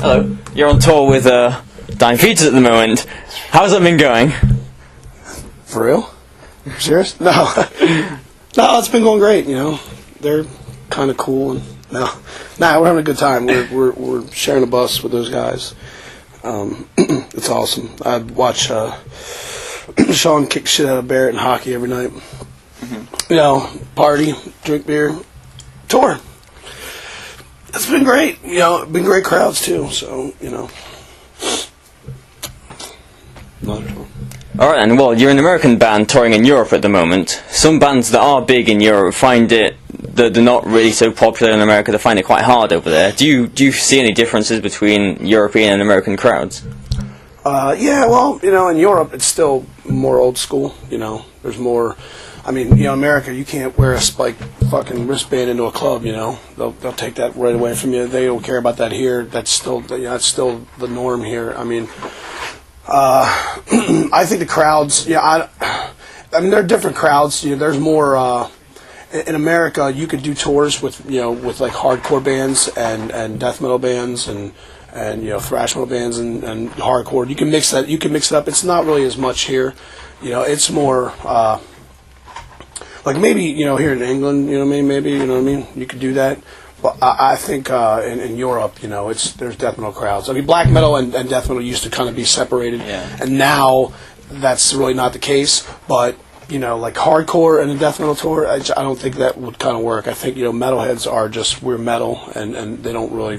Hello. You're on tour with Dying Fetus at the moment. How's that been going? For real? Serious? No. No, it's been going great, you know. They're kind of cool. And we're having a good time. We're sharing a bus with those guys. It's awesome. I watch Sean kick shit out of Barrett in hockey every night. Mm-hmm. You know, party, drink beer, tour. It's been great. You know, been great crowds too. So you know. All right, and well, you're an American band touring in Europe at the moment. Some bands that are big in Europe find it that they're not really so popular in America. They find it quite hard over there. Do you see any differences between European and American crowds? Yeah, well, you know, in Europe it's still more old school. You know, there's more. I mean, you know, America, you can't wear a spiked fucking wristband into a club. You know, they'll take that right away from you. They don't care about that here. That's still the norm here. I mean. I think the crowds, I mean, there are different crowds. You know, there's more, in America, you could do tours with like hardcore bands and death metal bands and thrash metal bands and hardcore. You can mix it up. It's not really as much here. You know, it's more, like maybe, here in England, maybe, you could do that. Well, I think in Europe, there's death metal crowds. I mean, black metal and death metal used to kind of be separated, and now that's really not the case. But like hardcore and a death metal tour, I don't think that would kind of work. I think metalheads are just we're metal, and they don't really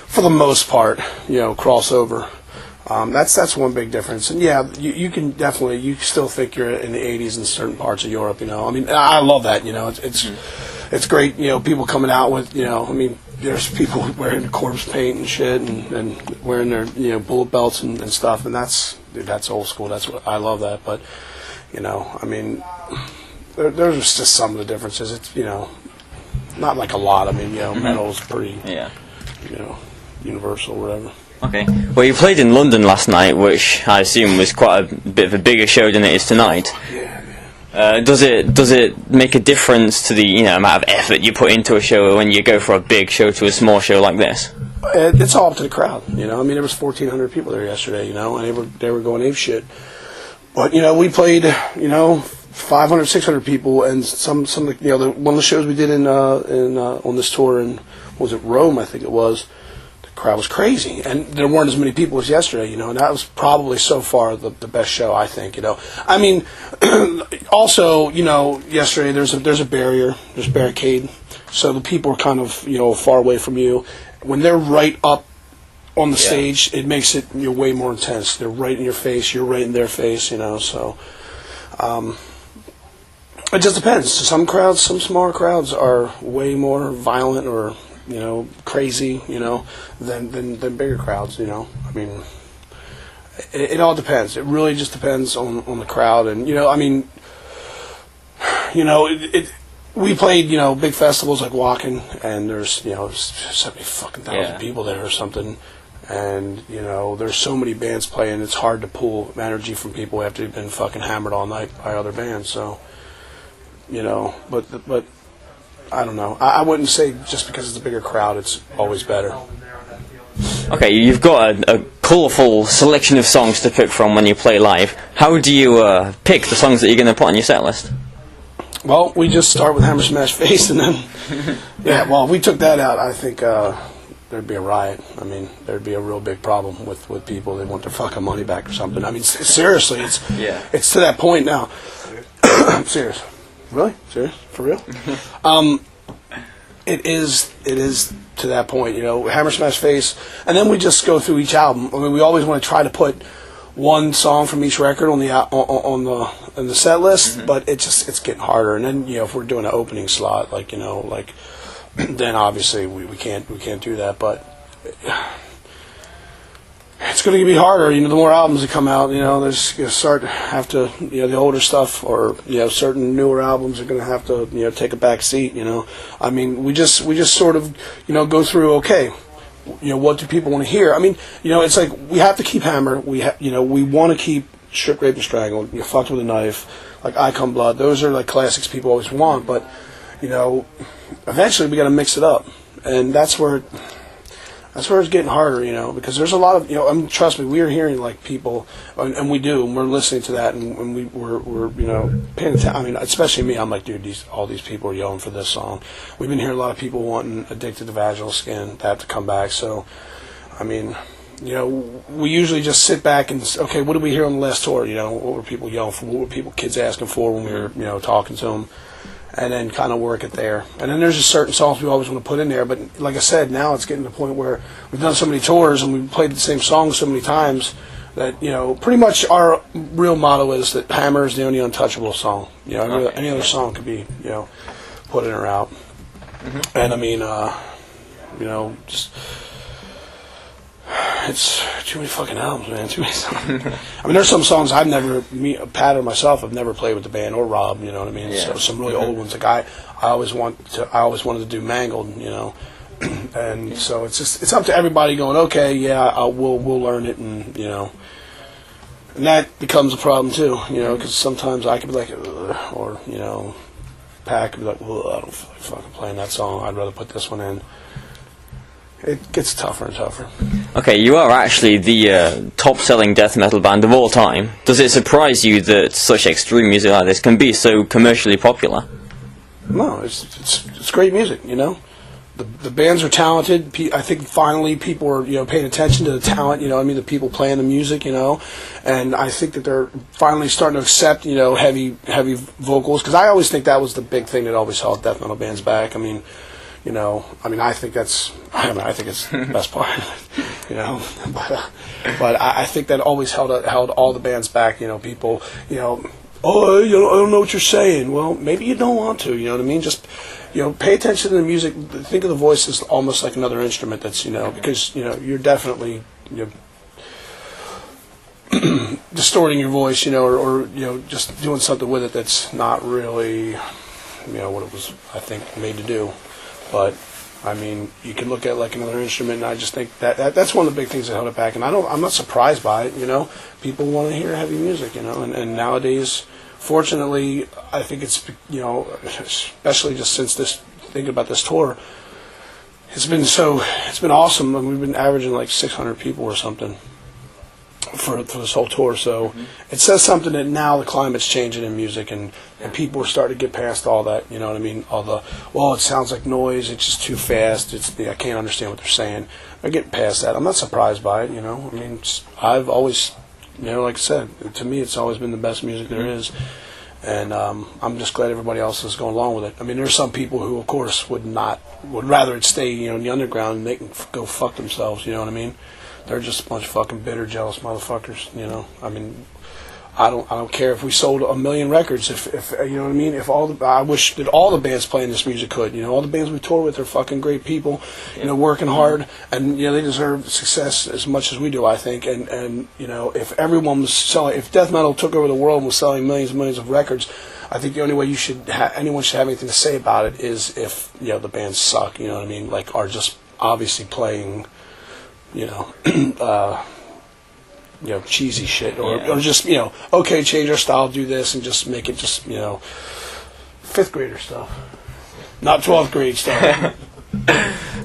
for the most part cross over. That's one big difference. And yeah, you can definitely you still think you're in the 80s in certain parts of Europe. I mean, I love that. It's great, people coming out with, I mean, there's people wearing corpse paint and shit and wearing their, bullet belts and stuff, and that's old school. That's what I love that. But, I mean, there's just some of the differences. It's, not like a lot. I mean, metal's pretty, universal or whatever. Okay. Well, you played in London last night, which I assume was quite a bit of a bigger show than it is tonight. Yeah. Does it make a difference to the amount of effort you put into a show when you go from a big show to a small show like this? It's all up to the crowd. I mean, there was 1,400 people there yesterday. And they were going apeshit. But we played 500, 600 people, and some one of the shows we did in on this tour in was it Rome, I think it was. Crowd was crazy, and there weren't as many people as yesterday, and that was probably so far the best show, I think, I mean, also, yesterday there's a barricade, so the people are kind of, far away from you. When they're right up on the stage, it makes it way more intense. They're right in your face, you're right in their face, so, it just depends. Some smaller crowds are way more violent or crazy, than bigger crowds, I mean, it all depends. It really just depends on the crowd. And, I mean, we played, big festivals like Wacken, and there's, 70,000 people there or something. And, there's so many bands playing, it's hard to pull energy from people after they've been fucking hammered all night by other bands. So, but I don't know. I wouldn't say just because it's a bigger crowd, it's always better. Okay, you've got a colourful selection of songs to pick from when you play live. How do you pick the songs that you're going to put on your set list? Well, we just start with Hammer Smash Face, and then if we took that out, I think there'd be a riot. I mean, there'd be a real big problem with people. They want their fucking money back or something. I mean, seriously, it's to that point now. Serious. Really? Serious? For real? It is to that point, Hammer Smash Face, and then we just go through each album. I mean, we always want to try to put one song from each record on the set list, but it's getting harder. And then if we're doing an opening slot, then obviously we can't do that. But it's going to be harder, the more albums that come out, there's the older stuff or certain newer albums are going to have to take a back seat. I mean, we just sort of go through, okay, what do people want to hear? I mean, it's like we have to keep Hammer, we want to keep Strip, Rape, and Strangle, Fucked with a Knife, like I Come Blood. Those are like classics people always want, but eventually we got to mix it up, and that's where that's where it's getting harder, because there's a lot of, I mean, trust me, we are hearing like people, and we do, and we're listening to that, and we're paying attention. I mean, especially me, I'm like, dude, all these people are yelling for this song. We've been hearing a lot of people wanting Addicted to Vaginal Skin, that to come back. So, I mean, we usually just sit back and, okay, what did we hear on the last tour? What were people yelling for? What were kids asking for when we were, talking to them? And then kind of work it there. And then there's just certain songs we always want to put in there. But like I said, now it's getting to the point where we've done so many tours and we've played the same songs so many times that, pretty much our real motto is that Hammer is the only untouchable song. Any other song could be, put in or out. Mm-hmm. And I mean, just... It's too many fucking albums, man. Too many songs. I mean, there's some songs Pat or myself, have never played with the band, or Rob. You know what I mean? Yeah. So some really old ones. Like I always wanted to do Mangled. And so it's up to everybody going. Okay, yeah, we'll learn it, and and that becomes a problem too. Because sometimes I could be like, ugh, or Pat could be like, well, I don't feel like fucking playing that song. I'd rather put this one in. It gets tougher and tougher. Okay, you are actually the top-selling death metal band of all time. Does it surprise you that such extreme music like this can be so commercially popular? No, it's great music. The bands are talented. I think finally people are paying attention to the talent. The people playing the music. And I think that they're finally starting to accept heavy vocals, because I always think that was the big thing that always held death metal bands back. I think I think it's the best part, but I think that always held all the bands back, people, oh, I don't know what you're saying. Well, maybe you don't want to, you know what I mean? Just, pay attention to the music, think of the voice as almost like another instrument that's, because, you're definitely, distorting your voice, or just doing something with it that's not really, what it was, I think, made to do. But I mean, you can look at like another instrument, and I just think that's one of the big things that held it back. And I'm not surprised by it. People want to hear heavy music, and nowadays, fortunately, I think it's especially just since thinking about this tour, it's been awesome. I mean, we've been averaging like 600 people or something for this whole tour, so it says something that now the climate's changing in music, and people are starting to get past all that, you know what I mean? All the, well, it sounds like noise, it's just too fast, I can't understand what they're saying. They're getting past that. I'm not surprised by it, I mean, I've always, like I said, to me it's always been the best music there is, and I'm just glad everybody else is going along with it. I mean, there's some people who, of course, would rather it stay, in the underground, and they can go fuck themselves, you know what I mean? They're just a bunch of fucking bitter, jealous motherfuckers. I mean, I don't care if we sold 1 million records. If you know what I mean. I wish that all the bands playing this music could. all the bands we tour with are fucking great people. Working hard, and they deserve success as much as we do. I think, and if everyone was selling, if death metal took over the world and was selling millions and millions of records, I think the only way anyone should have anything to say about it is if the bands suck. You know what I mean? Like, are just obviously playing. Cheesy shit, or just, okay, change our style, do this, and just make it just, 5th grader stuff. Not 12th grade stuff.